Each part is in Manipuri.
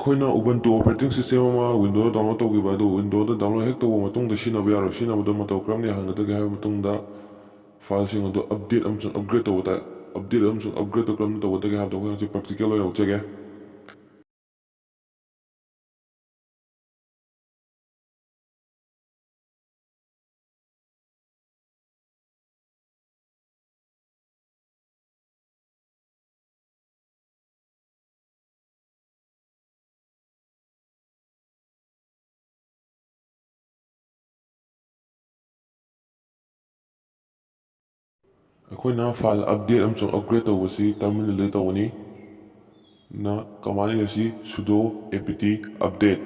ꯑꯩꯈꯣꯏꯅ ꯎꯕꯨꯟꯇꯨ ꯑꯣꯄꯔꯦꯇꯤꯡ ꯁꯤꯁꯇꯦꯝ ꯑꯃ ꯋꯤꯟꯗꯣꯗ ꯗꯥꯎꯟꯂꯣꯗ ꯇꯧꯈꯤꯕ ꯑꯗꯨ ꯋꯤꯟꯗꯣꯗ ꯗꯥꯎꯟꯂꯣꯗ ꯍꯦꯛ ꯇꯧꯕ ꯃꯇꯨꯡꯗ ꯁꯤꯖꯤꯟꯅꯕ ꯌꯥꯔꯣꯏ ꯁꯤꯖꯤꯟꯅꯕꯗ ꯃꯇꯧ ꯀꯔꯝꯅ ꯌꯥꯍꯟꯒꯗꯒꯦ ꯍꯥꯏꯕ ꯃꯇꯨꯡꯗ ꯐꯥꯏꯜꯁꯤꯡ ꯑꯗꯨ ꯑꯞꯗꯦꯠ ꯑꯃꯁꯨꯡ ꯑꯞꯒ꯭ꯔꯦꯗ ꯇꯧꯕ ꯇꯥꯏ ꯑꯞꯗꯦꯠ ꯑꯃꯁꯨꯡ ꯑꯞꯒ꯭ꯔꯦꯗ ꯀꯔꯝꯅ ꯇꯧꯒꯗꯒꯦ ꯍꯥꯏꯕꯗꯣ ꯑꯩꯈꯣꯏ ꯍꯧꯖꯤꯛ ꯄ꯭ꯔꯥꯛꯇꯤꯀꯦꯜ ꯑꯣꯏꯅ ꯎꯠꯆꯒꯦ ꯑꯩꯈꯣꯏꯅ ꯐꯥꯏꯜ ꯑꯞꯗꯦꯠ ꯑꯃꯁꯨꯡ ꯑꯞꯒ꯭ꯔꯦꯗ ꯇꯧꯕꯁꯤ ꯇꯔꯃꯤꯅꯦꯜꯗ ꯇꯧꯒꯅꯤ ꯀꯃꯥꯟ ꯑꯁꯤ sudo apt update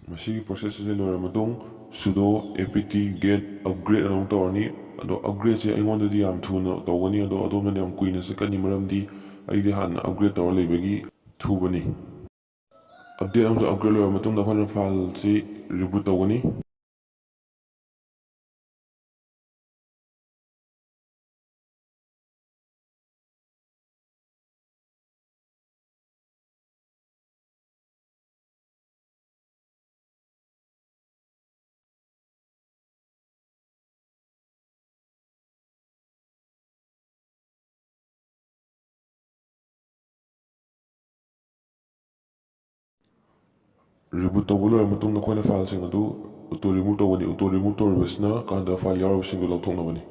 ꯃꯁꯤꯒꯤ ꯄ꯭ꯔꯣꯁꯦꯁ ꯑꯁꯤ ꯂꯣꯏꯔꯕ ꯃꯇꯨꯡ sudo apt get upgrade ꯑꯃꯨꯛ ꯇꯧꯔꯅꯤ ꯑꯗꯣ ꯑꯞꯒ꯭ꯔꯦꯗꯁꯦ ꯑꯩꯉꯣꯟꯗꯗꯤ ꯌꯥꯝ ꯊꯨꯅ ꯇꯧꯒꯅꯤ ꯑꯗꯣ ꯑꯗꯣꯝꯗꯗꯤ ꯌꯥꯝ ꯀꯨꯏꯅ ꯆꯠꯀꯅꯤ ꯃꯔꯝꯗꯤ ꯑꯩꯗꯤ ꯍꯥꯟꯅ ꯑꯞꯒ꯭ꯔꯦꯗ ꯇꯧꯔ ꯂꯩꯕꯒꯤ ꯊꯨꯕꯅꯤ ꯑꯞꯗꯦꯠ ꯑꯃꯁꯨꯡ ꯑꯞꯒ꯭ꯔꯦꯗ ꯂꯣꯏꯔꯕ ꯃꯇꯨꯡꯗ ꯑꯩꯈꯣꯏꯅ ꯐꯥꯏꯜꯁꯤ ꯔꯤꯕꯨꯠ ꯇꯧꯒꯅꯤ ꯔꯤꯕꯨꯠ ꯇꯧꯕ ꯂꯣꯏꯔꯕ ꯃꯇꯨꯡꯗ ꯑꯩꯈꯣꯏꯅ ꯐꯥꯏꯜꯁꯤꯡ ꯑꯗꯨ ꯑꯣꯇꯣ ꯔꯤꯃꯨꯚ ꯇꯧꯒꯅꯤ ꯑꯣꯇꯣ ꯔꯤꯃꯨꯚ ꯇꯧꯔꯤꯕꯁꯤꯅ ꯀꯥꯟꯗ ꯐꯥꯏꯜ ꯌꯥꯎꯔꯤꯕꯁꯤꯡꯗꯨ ꯂꯧꯊꯣꯛꯅꯕꯅꯤ